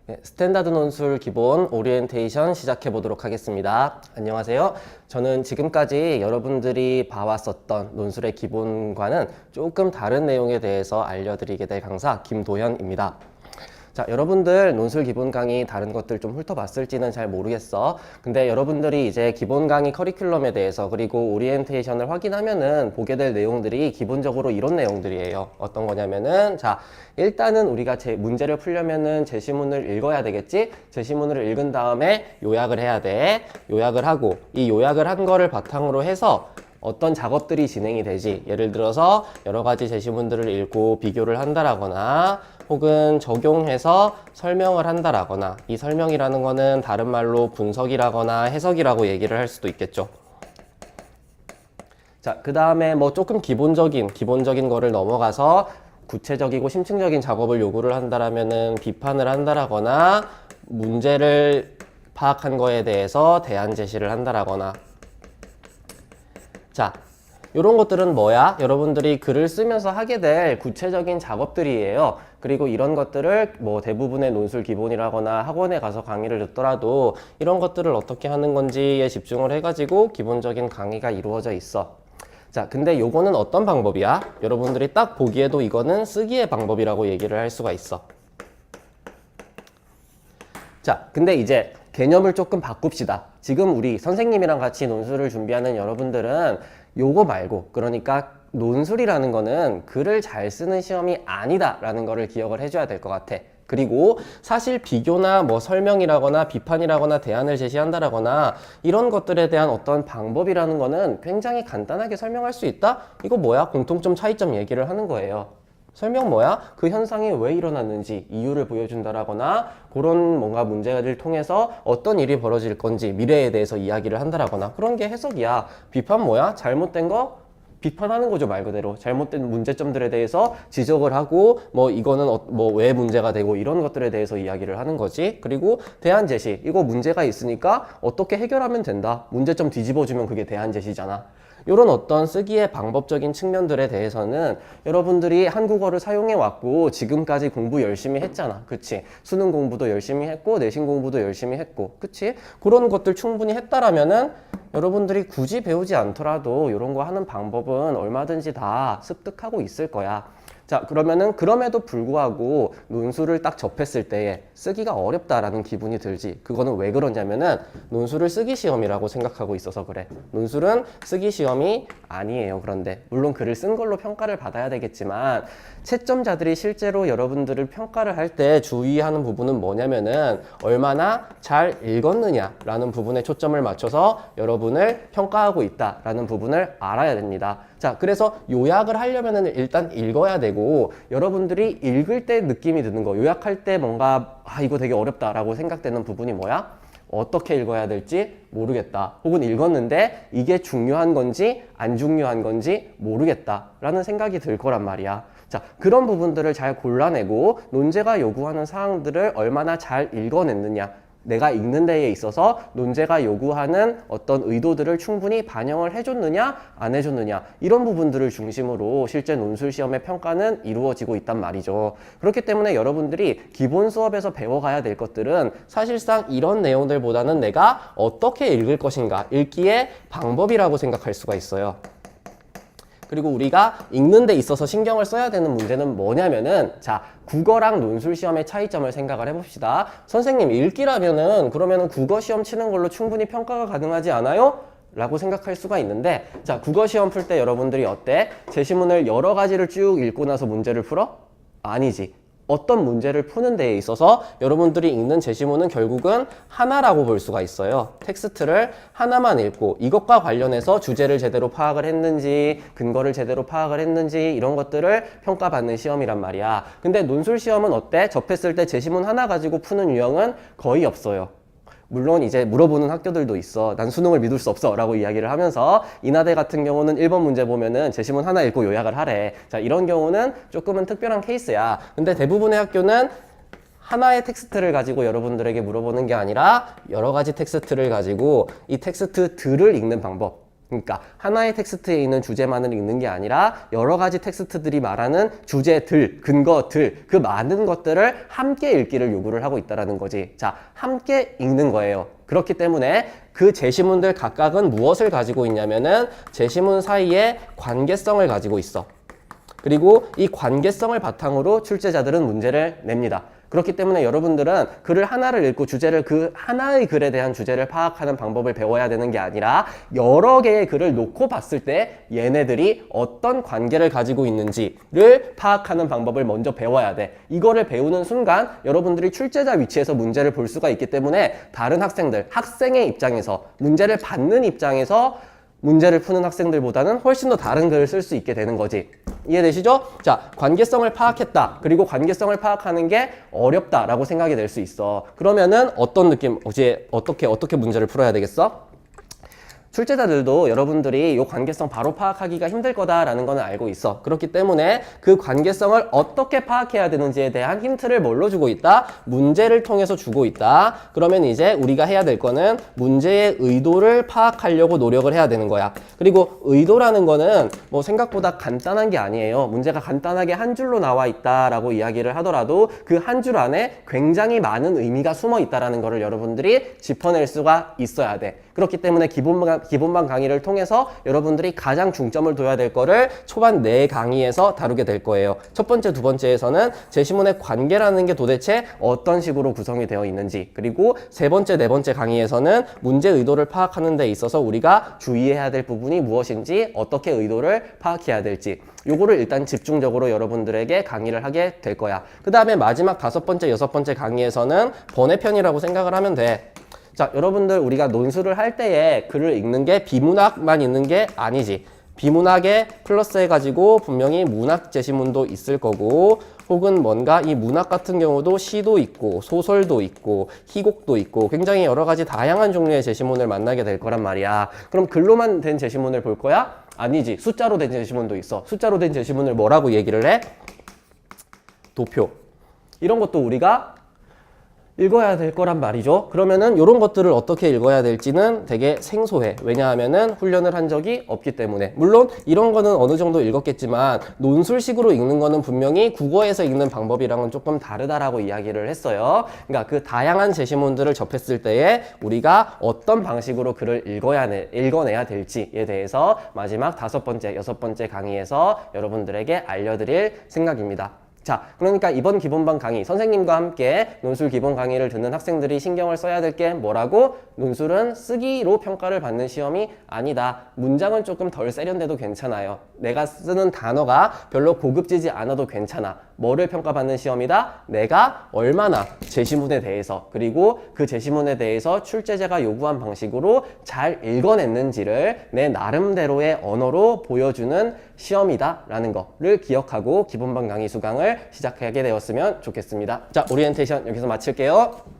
네, 스탠다드 논술 기본 오리엔테이션 시작해 보도록 하겠습니다. 안녕하세요. 저는 지금까지 여러분들이 봐왔었던 논술의 기본과는 조금 다른 내용에 대해서 알려드리게 될 강사 김도현입니다. 자, 여러분들 논술 기본 강의 다른 것들 좀 훑어봤을지는 잘 모르겠어. 근데 여러분들이 이제 기본 강의 커리큘럼에 대해서 그리고 오리엔테이션을 확인하면은 보게 될 내용들이 기본적으로 이런 내용들이에요. 어떤 거냐면은 자, 일단은 우리가 문제를 풀려면은 제시문을 읽어야 되겠지? 제시문을 읽은 다음에 요약을 해야 돼. 요약을 하고 이 요약을 한 거를 바탕으로 해서 어떤 작업들이 진행이 되지. 예를 들어서 여러 가지 제시문들을 읽고 비교를 한다라거나 혹은 적용해서 설명을 한다라거나, 이 설명이라는 거는 다른 말로 분석이라거나 해석이라고 얘기를 할 수도 있겠죠. 자, 그 다음에 뭐 조금 기본적인 거를 넘어가서 구체적이고 심층적인 작업을 요구를 한다라면은 비판을 한다라거나 문제를 파악한 거에 대해서 대안 제시를 한다라거나. 자, 이런 것들은 뭐야? 여러분들이 글을 쓰면서 하게 될 구체적인 작업들이에요. 그리고 이런 것들을 뭐 대부분의 논술 기본이라거나 학원에 가서 강의를 듣더라도 이런 것들을 어떻게 하는 건지에 집중을 해가지고 기본적인 강의가 이루어져 있어. 자, 근데 요거는 어떤 방법이야? 여러분들이 딱 보기에도 이거는 쓰기의 방법이라고 얘기를 할 수가 있어. 자, 근데 이제 개념을 조금 바꿉시다. 지금 우리 선생님이랑 같이 논술을 준비하는 여러분들은 요거 말고, 그러니까 논술이라는 거는 글을 잘 쓰는 시험이 아니다 라는 거를 기억을 해줘야 될 것 같아. 그리고 사실 비교나 뭐 설명이라거나 비판이라거나 대안을 제시한다라거나 이런 것들에 대한 어떤 방법이라는 거는 굉장히 간단하게 설명할 수 있다? 이거 뭐야? 공통점, 차이점 얘기를 하는 거예요. 설명 뭐야? 그 현상이 왜 일어났는지 이유를 보여준다라거나 그런 뭔가 문제를 통해서 어떤 일이 벌어질 건지 미래에 대해서 이야기를 한다라거나 그런 게 해석이야. 비판 뭐야? 잘못된 거 비판하는 거죠. 말 그대로 잘못된 문제점들에 대해서 지적을 하고 뭐 이거는 뭐 왜 문제가 되고 이런 것들에 대해서 이야기를 하는 거지. 그리고 대안 제시, 이거 문제가 있으니까 어떻게 해결하면 된다. 문제점 뒤집어주면 그게 대안 제시잖아. 이런 어떤 쓰기의 방법적인 측면들에 대해서는 여러분들이 한국어를 사용해 왔고 지금까지 공부 열심히 했잖아. 그치? 수능 공부도 열심히 했고 내신 공부도 열심히 했고, 그치? 그런 것들 충분히 했다라면은 여러분들이 굳이 배우지 않더라도 이런 거 하는 방법은 얼마든지 다 습득하고 있을 거야. 자, 그러면은 그럼에도 불구하고 논술을 딱 접했을 때에 쓰기가 어렵다라는 기분이 들지. 그거는 왜 그러냐면은 논술을 쓰기 시험이라고 생각하고 있어서 그래. 논술은 쓰기 시험이 아니에요. 그런데 물론 글을 쓴 걸로 평가를 받아야 되겠지만 채점자들이 실제로 여러분들을 평가를 할 때 주의하는 부분은 뭐냐면은 얼마나 잘 읽었느냐라는 부분에 초점을 맞춰서 여러분을 평가하고 있다라는 부분을 알아야 됩니다. 자, 그래서 요약을 하려면은 일단 읽어야 되고 여러분들이 읽을 때 느낌이 드는 거, 요약할 때 뭔가 이거 되게 어렵다라고 생각되는 부분이 뭐야? 어떻게 읽어야 될지 모르겠다. 혹은 읽었는데 이게 중요한 건지 안 중요한 건지 모르겠다라는 생각이 들 거란 말이야. 자, 그런 부분들을 잘 골라내고 논제가 요구하는 사항들을 얼마나 잘 읽어냈느냐, 내가 읽는 데에 있어서 논제가 요구하는 어떤 의도들을 충분히 반영을 해줬느냐 안 해줬느냐, 이런 부분들을 중심으로 실제 논술 시험의 평가는 이루어지고 있단 말이죠. 그렇기 때문에 여러분들이 기본 수업에서 배워가야 될 것들은 사실상 이런 내용들보다는 내가 어떻게 읽을 것인가, 읽기의 방법이라고 생각할 수가 있어요. 그리고 우리가 읽는 데 있어서 신경을 써야 되는 문제는 뭐냐면은, 자, 국어랑 논술 시험의 차이점을 생각을 해봅시다. 선생님, 읽기라면은 그러면은 국어 시험 치는 걸로 충분히 평가가 가능하지 않아요? 라고 생각할 수가 있는데, 자, 국어 시험 풀 때 여러분들이 어때? 제시문을 여러 가지를 쭉 읽고 나서 문제를 풀어? 아니지. 어떤 문제를 푸는 데에 있어서 여러분들이 읽는 제시문은 결국은 하나라고 볼 수가 있어요. 텍스트를 하나만 읽고 이것과 관련해서 주제를 제대로 파악을 했는지, 근거를 제대로 파악을 했는지, 이런 것들을 평가받는 시험이란 말이야. 근데 논술 시험은 어때? 접했을 때 제시문 하나 가지고 푸는 유형은 거의 없어요. 물론 이제 물어보는 학교들도 있어. 난 수능을 믿을 수 없어 라고 이야기를 하면서 인하대 같은 경우는 1번 문제 보면은 제시문 하나 읽고 요약을 하래. 자, 이런 경우는 조금은 특별한 케이스야. 근데 대부분의 학교는 하나의 텍스트를 가지고 여러분들에게 물어보는 게 아니라 여러 가지 텍스트를 가지고 이 텍스트들을 읽는 방법, 그러니까 하나의 텍스트에 있는 주제만을 읽는 게 아니라 여러 가지 텍스트들이 말하는 주제들, 근거들, 그 많은 것들을 함께 읽기를 요구를 하고 있다는 거지. 자, 함께 읽는 거예요. 그렇기 때문에 그 제시문들 각각은 무엇을 가지고 있냐면은 제시문 사이에 관계성을 가지고 있어. 그리고 이 관계성을 바탕으로 출제자들은 문제를 냅니다. 그렇기 때문에 여러분들은 글을 하나를 읽고 주제를 그 하나의 글에 대한 주제를 파악하는 방법을 배워야 되는 게 아니라 여러 개의 글을 놓고 봤을 때 얘네들이 어떤 관계를 가지고 있는지를 파악하는 방법을 먼저 배워야 돼. 이거를 배우는 순간 여러분들이 출제자 위치에서 문제를 볼 수가 있기 때문에 다른 학생들, 학생의 입장에서 문제를 받는 입장에서 문제를 푸는 학생들보다는 훨씬 더 다른 글을 쓸 수 있게 되는 거지. 이해되시죠? 자, 관계성을 파악했다. 그리고 관계성을 파악하는 게 어렵다라고 생각이 될 수 있어. 그러면은 어떤 느낌, 어떻게 문제를 풀어야 되겠어? 출제자들도 여러분들이 이 관계성 바로 파악하기가 힘들 거다라는 거는 알고 있어. 그렇기 때문에 그 관계성을 어떻게 파악해야 되는지에 대한 힌트를 뭘로 주고 있다? 문제를 통해서 주고 있다. 그러면 이제 우리가 해야 될 거는 문제의 의도를 파악하려고 노력을 해야 되는 거야. 그리고 의도라는 거는 뭐 생각보다 간단한 게 아니에요. 문제가 간단하게 한 줄로 나와 있다라고 이야기를 하더라도 그 한 줄 안에 굉장히 많은 의미가 숨어 있다라는 거를 여러분들이 짚어낼 수가 있어야 돼. 그렇기 때문에 기본반 강의를 통해서 여러분들이 가장 중점을 둬야 될 거를 초반 4강의에서 다루게 될 거예요. 첫 번째, 두 번째에서는 제시문의 관계라는 게 도대체 어떤 식으로 구성이 되어 있는지, 그리고 세 번째, 네 번째 강의에서는 문제 의도를 파악하는 데 있어서 우리가 주의해야 될 부분이 무엇인지, 어떻게 의도를 파악해야 될지, 요거를 일단 집중적으로 여러분들에게 강의를 하게 될 거야. 그 다음에 마지막 5번째, 6번째 강의에서는 번외편이라고 생각을 하면 돼. 자, 여러분들 우리가 논술을 할 때에 글을 읽는 게 비문학만 있는 게 아니지. 비문학에 플러스 해가지고 분명히 문학 제시문도 있을 거고, 혹은 뭔가 이 문학 같은 경우도 시도 있고 소설도 있고 희곡도 있고 굉장히 여러 가지 다양한 종류의 제시문을 만나게 될 거란 말이야. 그럼 글로만 된 제시문을 볼 거야? 아니지. 숫자로 된 제시문도 있어. 숫자로 된 제시문을 뭐라고 얘기를 해? 도표. 이런 것도 우리가 읽어야 될 거란 말이죠. 그러면은 이런 것들을 어떻게 읽어야 될지는 되게 생소해. 왜냐하면은 훈련을 한 적이 없기 때문에. 물론 이런 거는 어느 정도 읽었겠지만 논술식으로 읽는 거는 분명히 국어에서 읽는 방법이랑은 조금 다르다라고 이야기를 했어요. 그러니까 그 다양한 제시문들을 접했을 때에 우리가 어떤 방식으로 글을 읽어내야 될지에 대해서 마지막 5번째, 6번째 강의에서 여러분들에게 알려드릴 생각입니다. 자, 그러니까 이번 기본반 강의, 선생님과 함께 논술 기본 강의를 듣는 학생들이 신경을 써야 될 게 뭐라고? 논술은 쓰기로 평가를 받는 시험이 아니다. 문장은 조금 덜 세련돼도 괜찮아요. 내가 쓰는 단어가 별로 고급지지 않아도 괜찮아. 뭐를 평가받는 시험이다? 내가 얼마나 제시문에 대해서, 그리고 그 제시문에 대해서 출제자가 요구한 방식으로 잘 읽어냈는지를 내 나름대로의 언어로 보여주는 시험이다 라는 거를 기억하고 기본반 강의 수강을 시작하게 되었으면 좋겠습니다. 자, 오리엔테이션 여기서 마칠게요.